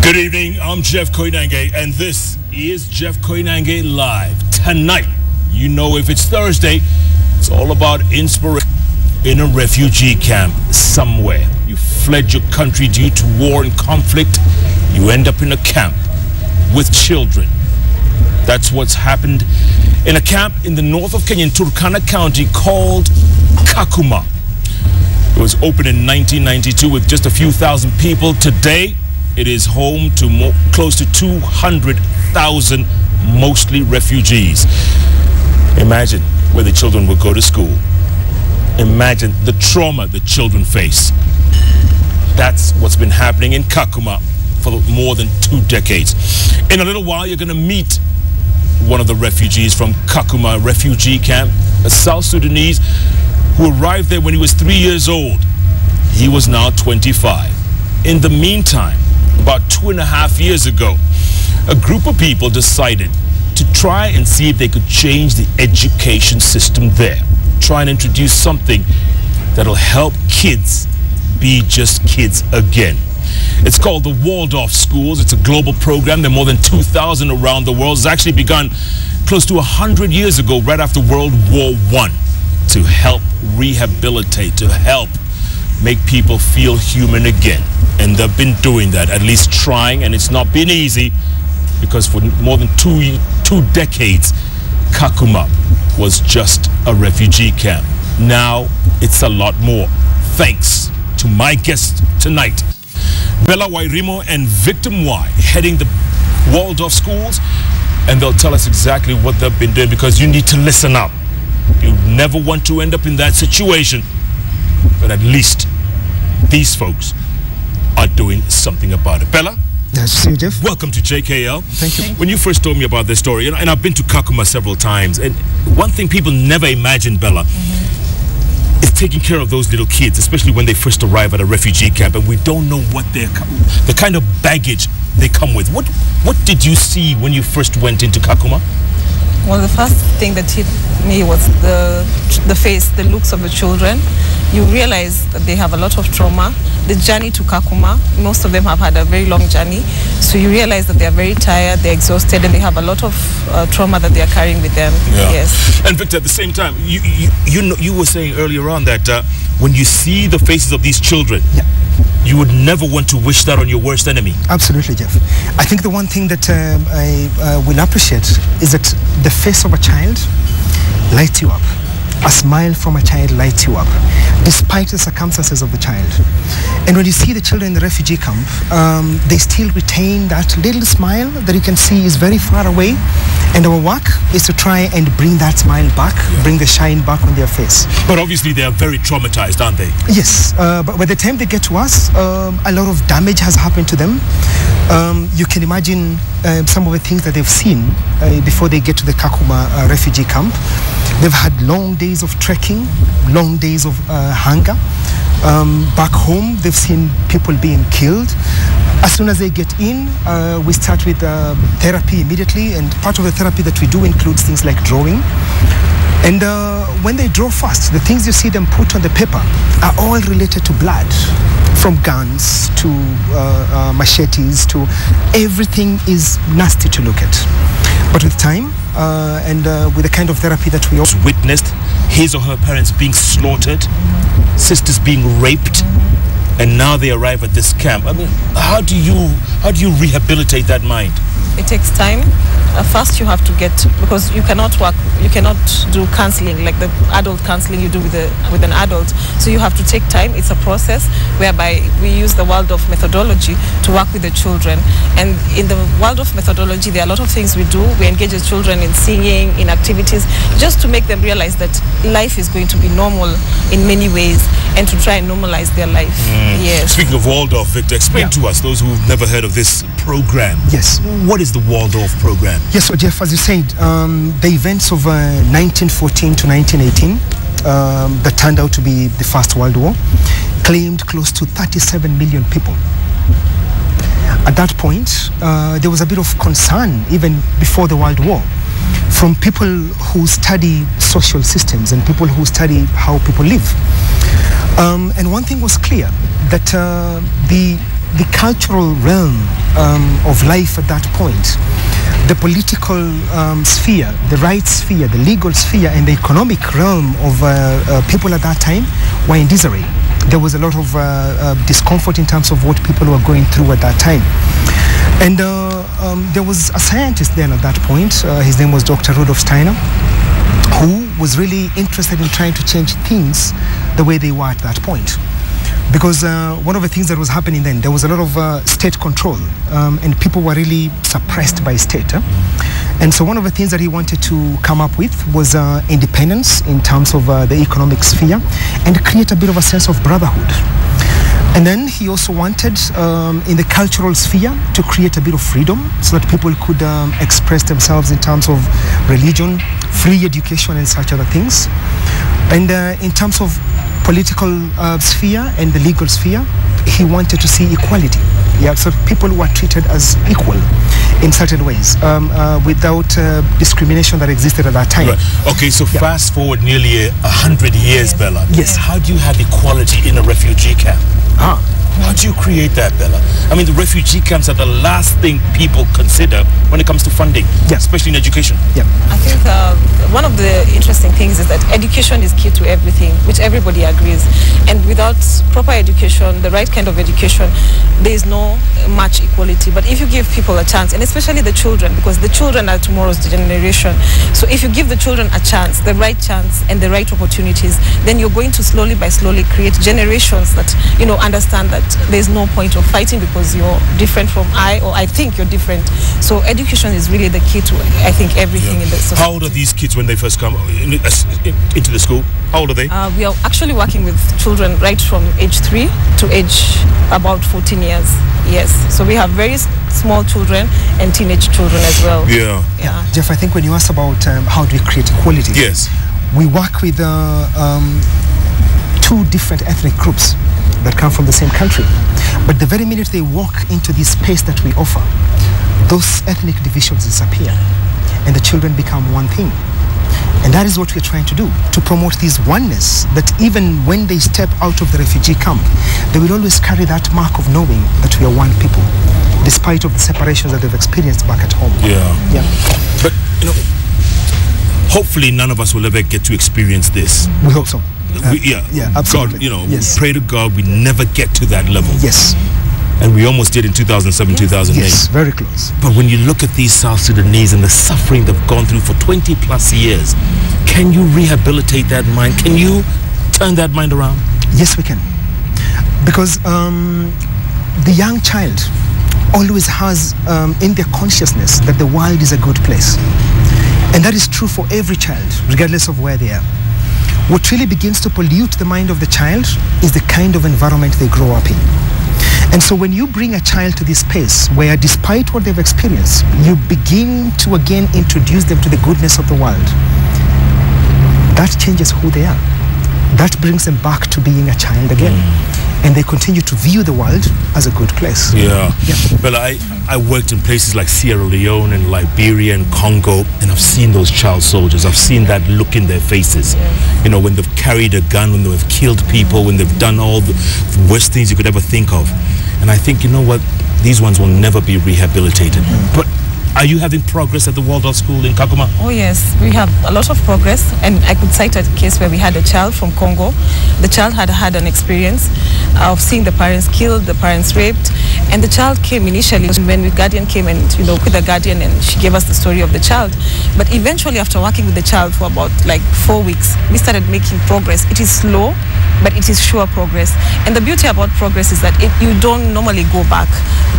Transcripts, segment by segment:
Good evening, I'm Jeff Koinange, and this is Jeff Koinange Live. Tonight, you know if it's Thursday, it's all about inspiration in a refugee camp somewhere. You fled your country due to war and conflict. You end up in a camp with children. That's what's happened in a camp in the north of Kenya, in Turkana County, called Kakuma. It was opened in 1992 with just a few thousand people. Today, it is home to close to 200,000, mostly refugees. Imagine where the children will go to school. Imagine the trauma the children face. That's what's been happening in Kakuma for more than 2 decades. In a little while, you're going to meet one of the refugees from Kakuma refugee camp, a South Sudanese who arrived there when he was 3 years old. He was now 25. In the meantime, about 2.5 years ago, a group of people decided to try and see if they could change the education system there. Try and introduce something that'll help kids be just kids again. It's called the Waldorf Schools. It's a global program. There are more than 2,000 around the world. It's actually begun close to 100 years ago, right after World War I, to help rehabilitate, to help make people feel human again. And they've been doing that, at least trying, and it's not been easy, because for more than two decades, Kakuma was just a refugee camp. Now it's a lot more, thanks to my guests tonight, Bella Wairimo and Victor Mwai, heading the Waldorf Schools, and they'll tell us exactly what they've been doing, because you need to listen up. You never want to end up in that situation, but at least these folks are doing something about it. Bella? Nice to see you, Jeff. Welcome to JKL. Thank you. When you first told me about this story, and I've been to Kakuma several times, and one thing people never imagined, Bella, is taking care of those little kids, especially when they first arrive at a refugee camp, and we don't know what the kind of baggage they come with. What did you see when you first went into Kakuma? Well, the first thing that hit me was the face, the looks of the children. You realize that they have a lot of trauma. The journey to Kakuma, most of them have had a very long journey. So you realize that they are very tired, they're exhausted, and they have a lot of trauma that they are carrying with them. Yeah. Yes. And Victor, at the same time, you were saying earlier on that when you see the faces of these children, yeah, you would never want to wish that on your worst enemy. Absolutely, Jeff. I think the one thing that I will appreciate is that the face of a child lights you up. A smile from a child lights you up, despite the circumstances of the child. And when you see the children in the refugee camp, they still retain that little smile that you can see is very far away. And our work is to try and bring that smile back, bring the shine back on their face. But obviously they are very traumatized, aren't they? Yes, but by the time they get to us, a lot of damage has happened to them. You can imagine some of the things that they've seen before they get to the Kakuma refugee camp. They've had long days of trekking, long days of hunger. Back home, they've seen people being killed. As soon as they get in, we start with therapy immediately, and part of the therapy that we do includes things like drawing. And when they draw first, the things you see them put on the paper are all related to blood, from guns to machetes to everything is nasty to look at. But with time and with the kind of therapy that we also witnessed, his or her parents being slaughtered, sisters being raped, and now they arrive at this camp. I mean, how do you rehabilitate that mind? It takes time. First you have to get, because you cannot do counseling like the adult counseling you do with an adult. So you have to take time. It's a process whereby we use the Waldorf methodology to work with the children. And in the Waldorf methodology, there are a lot of things we do. We engage the children in singing, in activities, just to make them realize that life is going to be normal in many ways, and to try and normalize their life. Yes. Speaking of Waldorf, Victor, explain to us, those who've never heard of this program. Yes. What is the Waldorf program? Yes, so Jeff, as you said, the events of 1914 to 1918 that turned out to be the First World War claimed close to 37 million people. At that point, there was a bit of concern even before the World War from people who study social systems and people who study how people live. And one thing was clear, that the the cultural realm of life at that point, the political sphere, the rights sphere, the legal sphere, and the economic realm of people at that time were in disarray. There was a lot of discomfort in terms of what people were going through at that time. And there was a scientist then at that point, his name was Dr. Rudolf Steiner, who was really interested in trying to change things the way they were at that point. Because one of the things that was happening then, there was a lot of state control, and people were really suppressed by state. And so one of the things that he wanted to come up with was independence in terms of the economic sphere, and create a bit of a sense of brotherhood. And then he also wanted, in the cultural sphere, to create a bit of freedom so that people could express themselves in terms of religion, free education, and such other things. And in terms of political sphere and the legal sphere, he wanted to see equality. Yeah, so people were treated as equal in certain ways, without discrimination that existed at that time. Right. Okay, so fast forward nearly 100 years, Bella. Yes. How do you have equality in a refugee camp? How do you create that, Bella? I mean, the refugee camps are the last thing people consider when it comes to funding, especially in education. Yeah. I think one of the interesting things is that education is key to everything, which everybody agrees. And without proper education, the right kind of education, there is no much equality. But if you give people a chance, and especially the children, because the children are tomorrow's generation. So if you give the children a chance, the right chance and the right opportunities, then you're going to slowly by slowly create generations that, you know, understand that there's no point of fighting because you're different from I think you're different. So education is really the key to, I think, everything in the society. How old are these kids when they first come into the school? How old are they? We are actually working with children right from age 3 to age about 14 years. Yes. So we have very small children and teenage children as well. Yeah. Jeff, I think when you ask about how do we create equality, yes, we work with two different ethnic groups that come from the same country. But the very minute they walk into this space that we offer, those ethnic divisions disappear and the children become one thing. And that is what we're trying to do, to promote this oneness, that even when they step out of the refugee camp, they will always carry that mark of knowing that we are one people, despite of the separations that they've experienced back at home. Yeah. But, you know, hopefully none of us will ever get to experience this. We hope so. God, Absolutely. you know, pray to God we never get to that level. Yes. And we almost did in 2007, 2008. Yes, very close. But when you look at these South Sudanese and the suffering they've gone through for 20 plus years, can you rehabilitate that mind? Can you turn that mind around? Yes, we can. Because the young child always has in their consciousness that the world is a good place. And that is true for every child, regardless of where they are. What really begins to pollute the mind of the child is the kind of environment they grow up in. And so when you bring a child to this space where, despite what they've experienced, you begin to again introduce them to the goodness of the world, that changes who they are. That brings them back to being a child again. And they continue to view the world as a good place. Well, I worked in places like Sierra Leone and Liberia and Congo, and I've seen those child soldiers. I've seen that look in their faces. You know, when they've carried a gun, when they've killed people, when they've done all the worst things you could ever think of. And I think, you know what, these ones will never be rehabilitated. But are you having progress at the Waldorf School in Kakuma? Oh yes, we have a lot of progress, and I could cite a case where we had a child from Congo. The child had had an experience of seeing the parents killed, the parents raped, and the child came initially when the guardian came and, you know, with the guardian, and she gave us the story of the child. But eventually, after working with the child for about like 4 weeks, we started making progress. It is slow, but it is sure progress. And the beauty about progress is that you don't normally go back.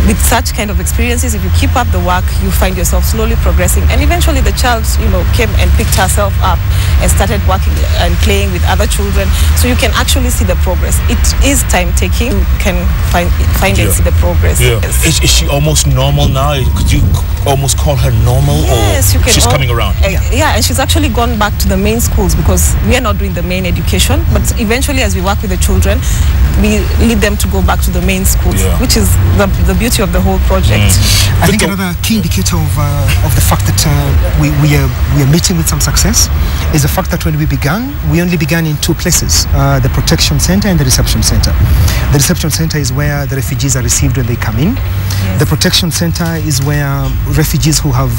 With such kind of experiences, if you keep up the work, you find yourself slowly progressing. And eventually the child, you know, came and picked herself up and started working and playing with other children. So you can actually see the progress. It is time taking. You can find and see the progress. Yes. Is she almost normal now? Could you almost call her normal? Yes, or you can. She's coming around. Yeah, and she's actually gone back to the main schools, because we are not doing the main education. But eventually, as we work with the children, we lead them to go back to the main schools, which is the beauty beauty of the whole project. I think another key indicator of the fact that we are meeting with some success is the fact that when we only began in two places, the protection center and the reception center. The reception center is where the refugees are received when they come in. Yes. The protection center is where refugees who have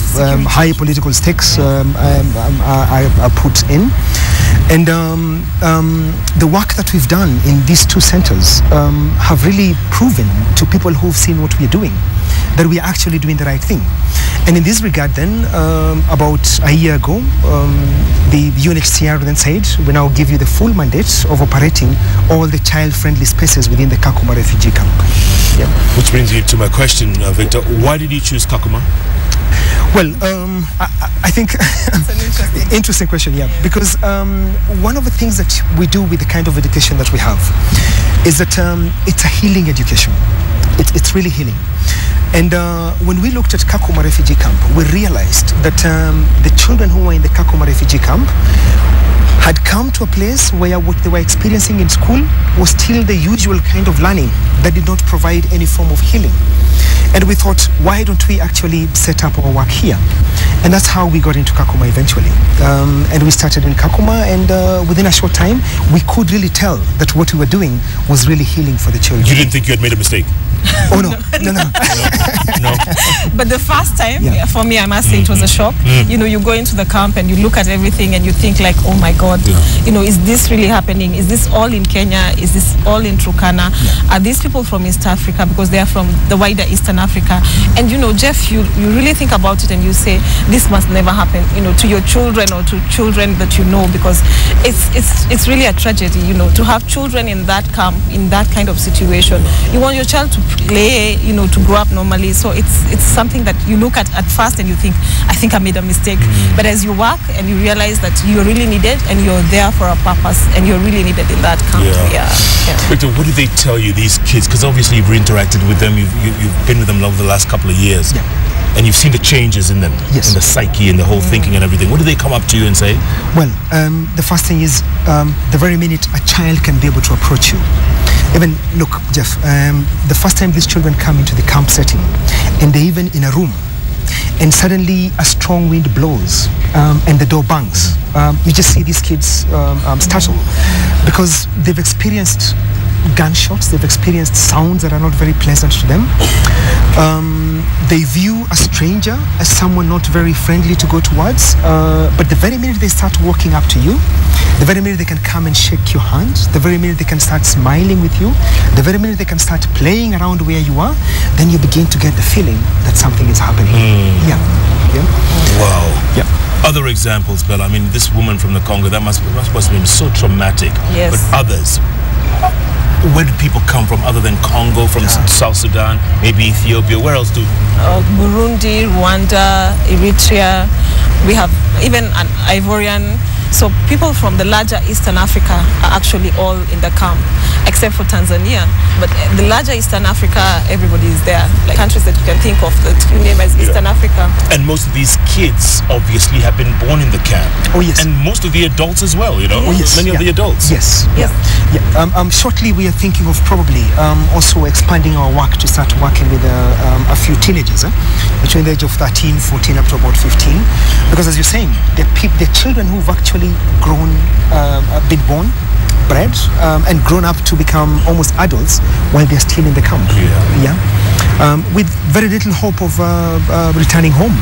high political stakes are put in. And the work that we've done in these two centers have really proven to people who've seen what we're doing that we are actually doing the right thing. And in this regard then, about a year ago, the UNHCR then said, we now give you the full mandate of operating all the child-friendly spaces within the Kakuma refugee camp. Yeah. Which brings you to my question, Victor. Why did you choose Kakuma? Well, I think it's an interesting question, yeah. Because one of the things that we do with the kind of education that we have is that it's a healing education. It's really healing. And when we looked at Kakuma refugee camp, we realized that the children who were in the Kakuma refugee camp had come to a place where what they were experiencing in school was still the usual kind of learning that did not provide any form of healing. And we thought, why don't we actually set up our work here? And that's how we got into Kakuma eventually. And we started in Kakuma, and within a short time, we could really tell that what we were doing was really healing for the children. You didn't think you had made a mistake? Oh, no. No. But the first time, for me, I must say, it was a shock. You know, you go into the camp and you look at everything and you think like, oh my God, you know, is this really happening? Is this all in Kenya? Is this all in Turkana? Are these people from East Africa? Because they are from the wider Eastern Africa. And, you know, Jeff, you really think about it and you say, this must never happen, you know, to your children or to children that you know, because it's really a tragedy, you know, to have children in that camp, in that kind of situation. You want your child to play, you know, to grow up normally. So it's something that you look at first and you think, I think I made a mistake. But as you work and you realize that you're really needed and you're there for a purpose and you're really needed in that camp. Yeah. Victor, what do they tell you, ththese kids? Because obviously you've interacted with them, you've been with them over the last couple of years. Yeah. And you've seen the changes in them, in the psyche and the whole thinking and everything. What do they come up to you and say? Well, the first thing is the very minute a child can be able to approach you. Even, look, Jeff, the first time these children come into the camp setting and they're even in a room and suddenly a strong wind blows and the door bangs, you just see these kids startle because they've experienced gunshots, they've experienced sounds that are not very pleasant to them. They view a stranger as someone not very friendly to go towards, but the very minute they start walking up to you, the very minute they can come and shake your hand, the very minute they can start smiling with you, the very minute they can start playing around where you are, then you begin to get the feeling that something is happening. Wow. Other examples, Bella. I mean, this woman from the Congo, that must have been so traumatic. Yes. But others, where do people come from other than Congo, from South Sudan, maybe Ethiopia? Where else do? Burundi, Rwanda, Eritrea. We have even an Ivorian. So people from the larger Eastern Africa are actually all in the camp, except for Tanzania. But the larger Eastern Africa, everybody is there. Like countries that you can think of that you name as Eastern Africa. And most of these kids obviously have been born in the camp. Oh, yes. And most of the adults as well, you know? Oh, yes. Many of the adults. Yes. Shortly we are thinking of probably also expanding our work to start working with a few teenagers between the age of 13, 14 up to about 15. Because as you're saying, they're children who've actually grown, been born, bred, and grown up to become almost adults while they're still in the camp. With very little hope of returning home.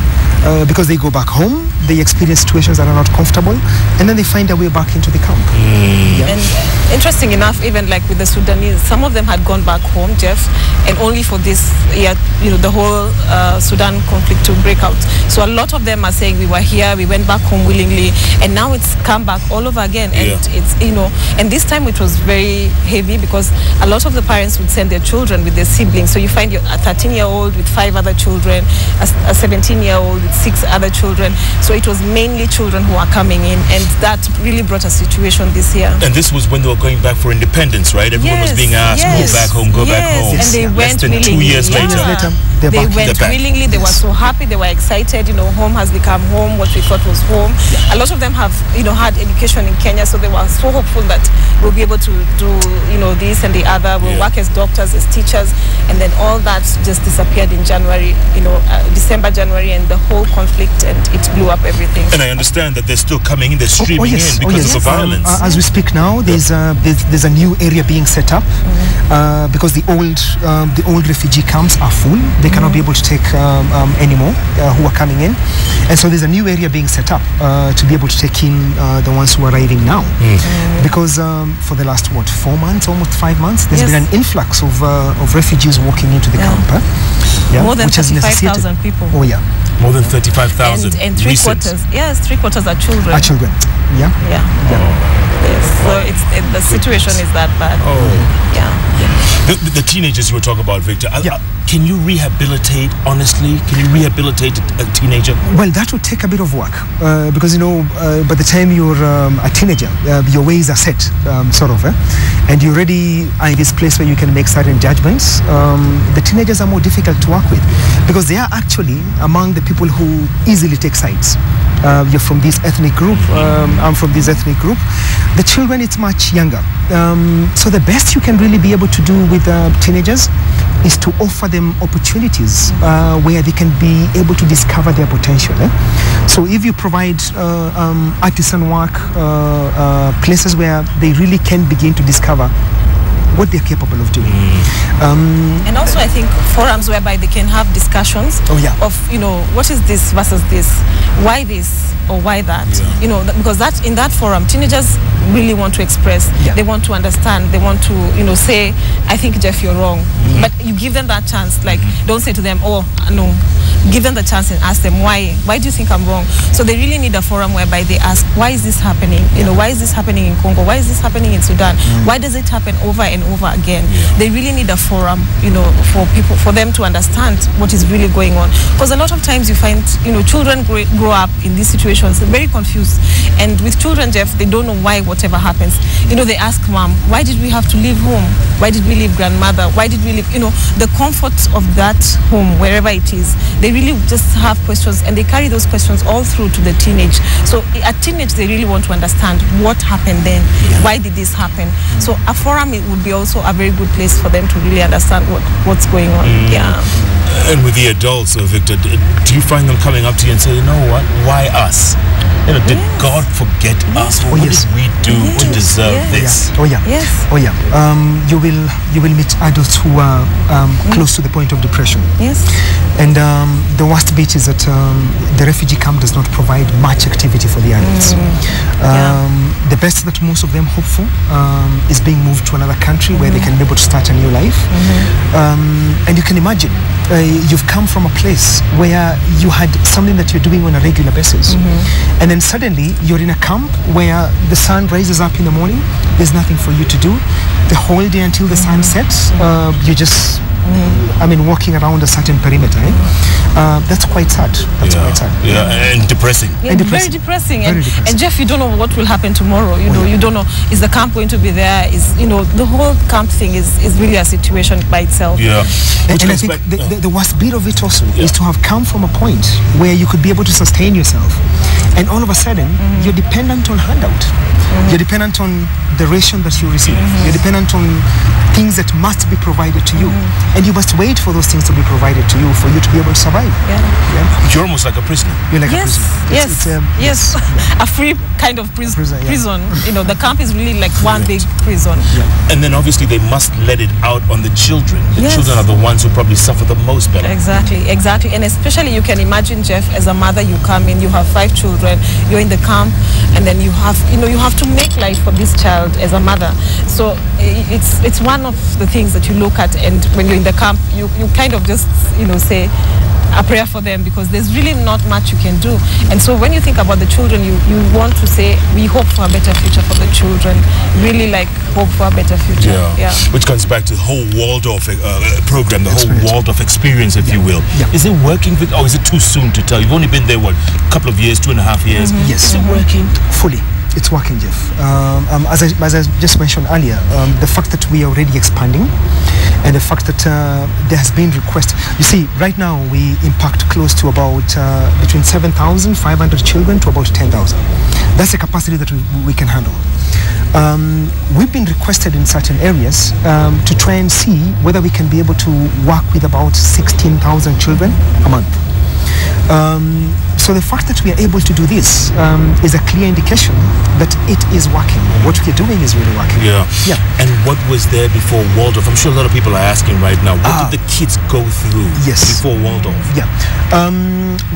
Because they go back home, they experience situations that are not comfortable, and then they find their way back into the camp. And interesting enough, even like with the Sudanese, some of them had gone back home, Jeff, and only for this year, you know, the whole Sudan conflict to break out. So a lot of them are saying we were here, we went back home willingly, and now it's come back all over again. And it's, you know, and this time it was very heavy because a lot of the parents would send their children with their siblings. So you find a 13-year-old with 5 other children, a 17-year-old with 6 other children. So it was mainly children who are coming in, and that really brought a situation this year. And this was when they were going back for independence, right? Everyone was being asked, go back home, go back home. And they went less than 2 years later. They're they back. went They're back. willingly. They were so happy. They were excited. Home has become home. What we thought was home. A lot of them have, had education in Kenya, so they were so hopeful that we'll be able to do, this and the other. We'll work as doctors, as teachers, and then all that just disappeared in January, December, January, and the whole conflict, and it blew up everything. And I understand that they're still coming in, they're streaming in because of the violence. As we speak now, there's a new area being set up because the old refugee camps are full. They cannot be able to take anymore who are coming in, and so there's a new area being set up to be able to take in the ones who are arriving now. Because for the last 4 months, almost 5 months, there's been an influx of refugees walking into the camp. More than 35,000 people. Oh yeah. More than 35,000. And three-quarters are children. Are children. Yeah. Yeah. Yes. So the situation is that bad. The teenagers you were talking about, Victor, can you rehabilitate, honestly? Can you rehabilitate a teenager? Well, that would take a bit of work because, by the time you're a teenager, your ways are set, and you already are in this place where you can make certain judgments. The teenagers are more difficult to work with because they are actually among the people who easily take sides. You're from this ethnic group, I'm from this ethnic group. The children, it's much younger. So the best you can really be able to do with teenagers is to offer them opportunities where they can be able to discover their potential. So if you provide artisan work, places where they really can begin to discover what they're capable of doing. And also I think forums whereby they can have discussions of, what is this versus this, why this or why that, because that in that forum, teenagers really want to express, they want to understand, they want to, say, I think, Jeff, you're wrong. But you give them that chance, like, don't say to them, oh, no. Give them the chance and ask them, why do you think I'm wrong? So they really need a forum whereby they ask, why is this happening? Why is this happening in Congo? Why is this happening in Sudan? Why does it happen over and over again? They really need a forum, for them to understand what is really going on. Because a lot of times you find, children grow up in these situations, very confused. And with children, Jeff, they don't know why whatever happens. They ask mom, why did we have to leave home? Why did we leave grandmother? Why did we leave, the comfort of that home, wherever it is. They really just have questions, and they carry those questions all through to the teenage. So at teenage, they really want to understand what happened then. Why did this happen? So a forum, it would be also a very good place for them to really understand what's going on. And with the adults, Victor, do you find them coming up to you and say, you know what, why us? Did God forget us? What did we do to deserve this? You will meet adults who are close to the point of depression. And the worst bit is that the refugee camp does not provide much activity for the adults. The best that most of them hope for is being moved to another country where they can be able to start a new life. And you can imagine, you've come from a place where you had something that you're doing on a regular basis. And then suddenly you're in a camp where the sun rises up in the morning, there's nothing for you to do. The whole day until the sun sets, you just walking around a certain perimeter. That's quite sad. And depressing. Very depressing. And Jeff, you don't know what will happen tomorrow. You don't know, is the camp going to be there? Is the whole camp thing is really a situation by itself. And I think the worst bit of it also is to have come from a point where you could be able to sustain yourself, and all of a sudden you're dependent on handout. You're dependent on the ration that you receive. You're dependent on things that must be provided to you, and you must wait for those things to be provided to you for you to be able to survive. You're almost like a prisoner. You're like a prisoner. Yes. A free kind of prison. The camp is really like one big prison. And then obviously they must let it out on the children. The children are the ones who probably suffer the most better. Exactly. And especially you can imagine, Jeff, as a mother, you come in, you have 5 children, you're in the camp, and then you have to make life for this child as a mother. So it's one of the things that you look at, and when you're in the camp, you kind of just say a prayer for them, because there's really not much you can do. And so when you think about the children, you want to say, we hope for a better future for the children. Really hope for a better future. Which comes back to the whole Waldorf program, the whole Waldorf experience, if you will. Is it working, or is it too soon to tell? You've only been there, a couple of years, 2.5 years? Yes. Is it working? Fully. It's working, Jeff. As I just mentioned earlier, the fact that we are already expanding and the fact that there has been request. You see, right now we impact close to about between 7,500 children to about 10,000. That's the capacity that we can handle. We've been requested in certain areas to try and see whether we can be able to work with about 16,000 children a month. So the fact that we are able to do this is a clear indication that it is working. What we are doing is really working. Yeah. Yeah. And what was there before Waldorf? I'm sure a lot of people are asking right now, what did the kids go through before Waldorf? Yeah.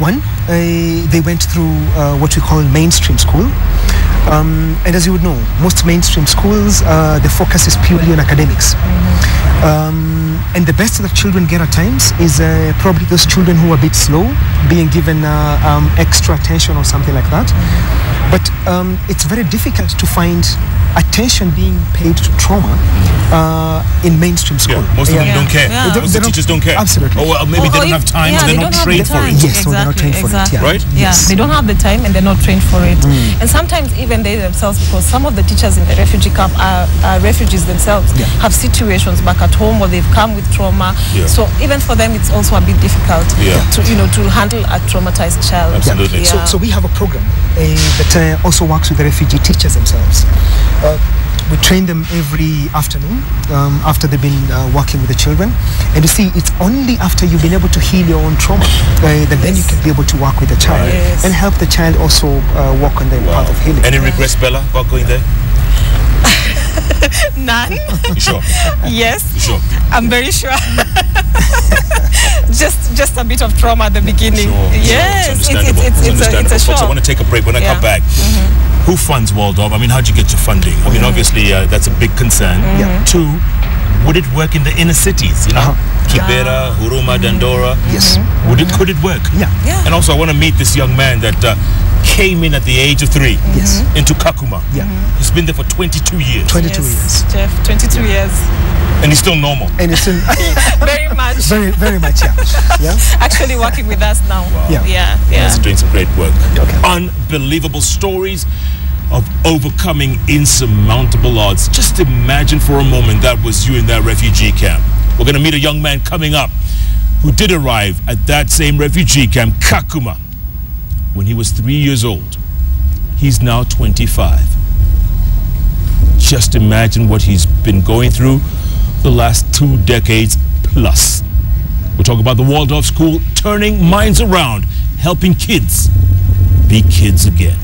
One, they went through what we call mainstream school. And as you would know, most mainstream schools, the focus is purely on academics. And the best that children get at times is probably those children who are a bit slow, being given extra attention or something like that. But it's very difficult to find attention being paid to trauma in mainstream school. Yeah, most of them don't care. Yeah. Most of the teachers don't care. Absolutely. Or maybe they don't have time, or they're not trained for it. Yes, so they're not trained for it. Yeah. Right? Yeah, Yes. they don't have the time and they're not trained for it. And sometimes even they themselves, because some of the teachers in the refugee camp are refugees themselves, have situations back at home or they've come with trauma. Yeah. So even for them, it's also a bit difficult to handle a traumatized child. Absolutely. Yeah. So we have a program that also works with the refugee teachers themselves. We train them every afternoon after they've been working with the children. And you see, it's only after you've been able to heal your own trauma that then you can be able to work with the child and help the child also walk on the path of healing. Any regrets, Bella, about going there? None. You sure? Yes. You sure? I'm very sure. just a bit of trauma at the beginning. Yes, It's understandable. it's a Folks, I shock. want to take a break. When I come back, who funds Waldorf? I mean, how'd you get your funding? I mean, obviously, that's a big concern. Two, would it work in the inner cities? You know, Kibera, Huruma, Dandora. Yes. Could it work? Yeah. And also, I want to meet this young man that came in at the age of 3 into Kakuma. Yeah. He's been there for 22 years. 22 years. Jeff, 22 years. And he's still normal. And it's in Very much. very much, yeah. Actually working with us now. Wow. Yeah. He's doing some great work. Okay. Unbelievable stories of overcoming insurmountable odds. Just imagine for a moment that was you in that refugee camp. We're going to meet a young man coming up who did arrive at that same refugee camp, Kakuma, when he was 3 years old. He's now 25. Just imagine what he's been going through the last 2 decades plus. We'll talk about the Waldorf School turning minds around, helping kids be kids again.